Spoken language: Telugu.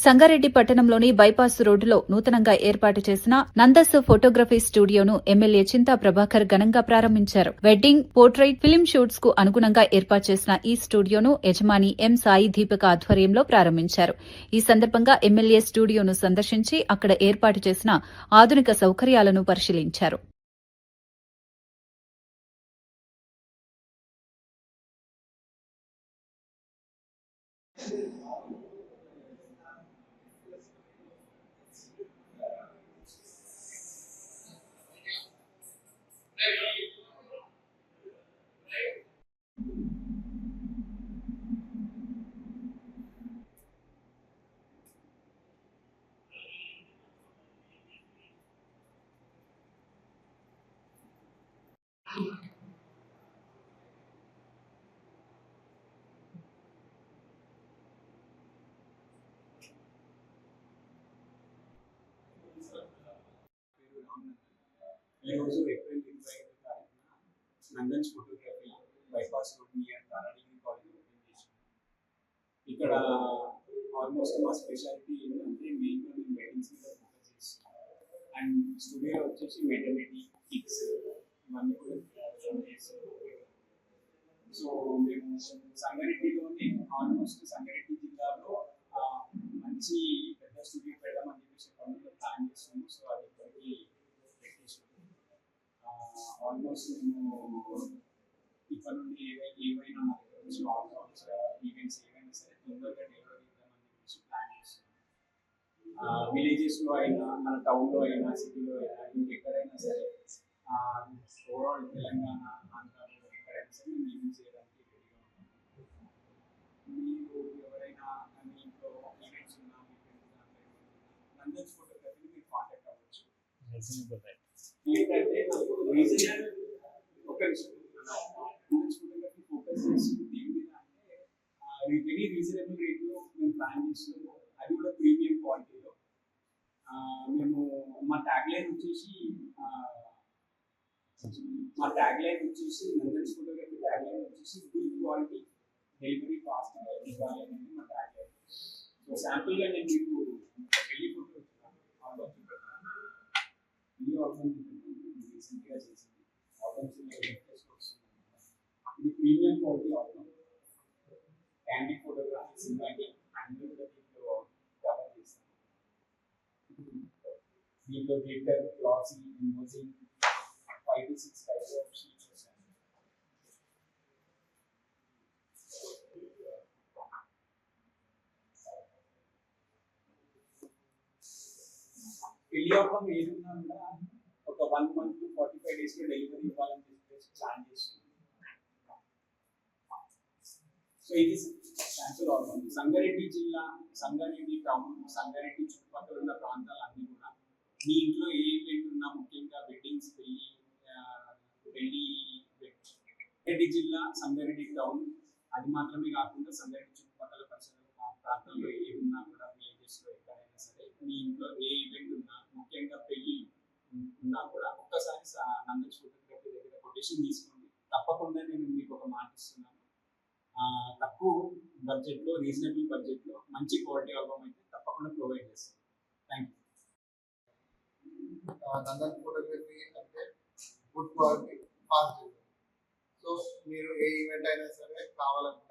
సంగారెడ్డి పట్టణంలోని బైపాస్ రోడ్డులో నూతనంగా ఏర్పాటు చేసిన నందస్ ఫోటోగ్రఫీ స్టూడియోను ఎమ్మెల్యే చింతా ప్రభాకర్ ఘనంగా ప్రారంభించారు. వెడ్డింగ్, పోర్ట్రైట్, ఫిల్మ్ షూట్స్ కు అనుగుణంగా ఏర్పాటు చేసిన ఈ స్టూడియోను యజమాని ఎం సాయి దీపిక ఆధ్వర్యంలో ప్రారంభించారు. ఈ సందర్భంగా ఎమ్మెల్యే స్టూడియోను సందర్శించి అక్కడ ఏర్పాటు చేసిన ఆధునిక సౌకర్యాలను పరిశీలించారు. ఈరోజు ఏప్రిల్ 25 తారీఖున Nandan's photography bypass road near degree college open చేసాం. ఇక్కడ ఆల్మోస్ట్ మా స్పెషాలిటీ ఏంటంటే మెయిన్గా మేము వెడ్డింగ్స్ మీద ఫోకస్ చేస్తాం. అండ్ స్టూడియో వచ్చేసి మెటర్నిటీ, కిడ్స్ ఇవన్నీ కూడా చేస్తాం. సో మేము సంగారెడ్డిలోనే ఆల్మోస్ట్ సంగారెడ్డి జిల్లాలో మంచి పెద్ద స్టూడియో పెడదామని చెప్పేసి ప్లాన్ చేస్తున్నాము. సో అది ఇప్పటికీ ఆల్మోస్ట్ మేము ఇక్కడ నుండి ఏవైనా ఈవెంట్స్ ఏవైనా సరే తొందరగా డెలివరీ ఇద్దామని చెప్పేసి ప్లాన్ చేస్తున్నాం. విలేజెస్లో అయినా, మన టౌన్లో అయినా, సిటీలో అయినా, ఇంకెక్కడైనా సరే ఓవరాల్ తెలంగాణ, ఆంధ్రాలో ఎక్కడైనా సరే మేము ఈవెంట్స్ చేయడానికి రెడీగా ఉన్నాం. మీరు ఎవరైనా మీ ఇంట్లో ఈవెంట్స్ ఉన్నా, నందన్స్ ఫోటోగ్రఫీని మీరు కాంటాక్ట్ అవ్వచ్చు. ఏంటంటే రీజనల్ ఒక ఫోటోగ్రఫీ ఫోకస్ చేస్తుంది దేని మీద అంటే వెరీ రీజనబుల్ రేట్లో మేము ప్లాన్ చేస్తున్నాము. అది కూడా ప్రీమియం క్వాలిటీలో. మేము మా ట్యాగ్ లైన్ వచ్చేసి నందన్స్ ఫోటోగ్రఫీ ట్యాగ్ లైన్ వచ్చేసి గుడ్ క్వాలిటీ, డెలివరీ ఫాస్ట్ ఇవ్వాలి అనేది మా ట్యాగ్ లైన్. సో శాంపుల్గా నేను మీకు పెళ్లి ఫోటో రీసెంట్గా చేసింది ఆల్బమ్స్ వస్తుంది. ఇది premium quality album, candy photography, cinematic అన్ని కూడా దీంట్లో కవర్ చేస్తాం. దీంట్లో గ్లిట్టర్, గ్లాసీ, ఇమోజింగ్ 5 to 6 టైప్స్ ఆఫ్ షీట్స్ వస్తాయి. పెళ్లి ఆల్బమ్ ఏది ఉన్నా కూడా ఒక 1 month to 45 days లో డెలివరీ ఇవ్వాలని చెప్పేసి ప్లాన్ చేస్తున్నాం. సో ఇది శాంపుల్ ఆల్బమ్. సంగారెడ్డి జిల్లా, సంగారెడ్డి టౌన్, సంగారెడ్డి చుట్టుపక్కల ఉన్న ప్రాంతాలన్నీ కూడా మీ ఇంట్లో ఏ ఈవెంట్ ఉన్నా, ముఖ్యంగా వెడ్డింగ్స్, సంగారెడ్డి జిల్లా, సంగారెడ్డి టౌన్, అది మాత్రమే కాకుండా సంగారెడ్డి చుట్టుపక్కల పరిసర ప్రాంతాల్లో ఏ ఉన్నా కూడా విలేజెస్లో ఎక్కడైనా సరే మీ ఇంట్లో ఏ ఈవెంట్ ఉన్నా, ముఖ్యంగా పెళ్లి ఉన్నా కూడా ఒక్కసారి నందన్స్ ఫోటోగ్రఫీ దగ్గర కొటేషన్ తీసుకోండి. తప్పకుండా నేను మీకు ఒక మాట ఇస్తున్నాను. తక్కువ బడ్జెట్లో, రీజనబుల్ బడ్జెట్లో మంచి క్వాలిటీ ఆల్బమ్ అయితే తప్పకుండా ప్రొవైడ్ చేస్తాను. Thank you. నందన్ ఫోటోగ్రఫీ అంటే గుడ్ క్వాలిటీ, ఫాస్ట్. సో మీరు ఏ ఈవెంట్ అయినా సరే కావాలనుకుంటే